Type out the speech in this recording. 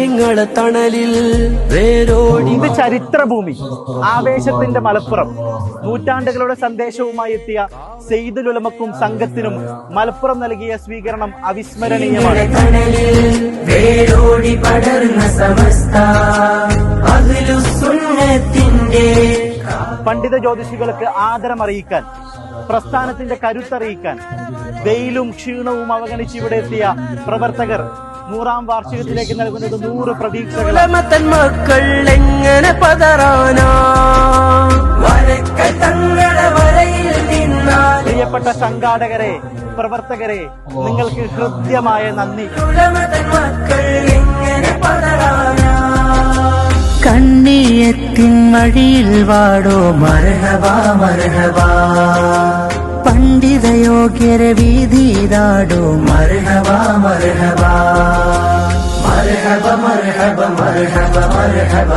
നിങ്ങളെ തണലിൽ വേരോടി. ഇത് ചരിത്രഭൂമി, ആവേശത്തിന്റെ മലപ്പുറം. നൂറ്റാണ്ടുകളുടെ സന്ദേശവുമായി എത്തിയ സെയ്ദുൽ ഉലമക്കും സംഘത്തിനും മലപ്പുറം നൽകിയ സ്വീകരണം അവിസ്മരണീയമാണ്. വേരോടി പടർന്ന സമസ്ത അഹ്ലുസുന്നത്തിന്റെ പണ്ഡിത ജ്യോതിഷികൾക്ക് ആദരമറിയിക്കാൻ, പ്രസ്ഥാനത്തിന്റെ കരുത്തറിയിക്കാൻ വെയിലും ക്ഷീണവും അവഗണിച്ച് ഇവിടെ എത്തിയ പ്രവർത്തകർ 100ാം വാർഷികത്തിലേക്ക് നൽകുന്നത് 100 പ്രതീക്ഷകൾ. മക്കൾ എങ്ങനെ പതറാനാ പ്രിയപ്പെട്ട സംഘാടകരെ, പ്രവർത്തകരെ, നിങ്ങൾക്ക് ഹൃദ്യമായ നന്ദി. കണ്ണിയത്തിൻ വഴിയിൽ വാടോ മർഹബാ മർഹബാ, പണ്ഡിതയോഗ്യരെ വീതിയിലാടോ മർഹബാ മർഹബാ, മർഹബ മർഹബ മർഹബ മർഹബ.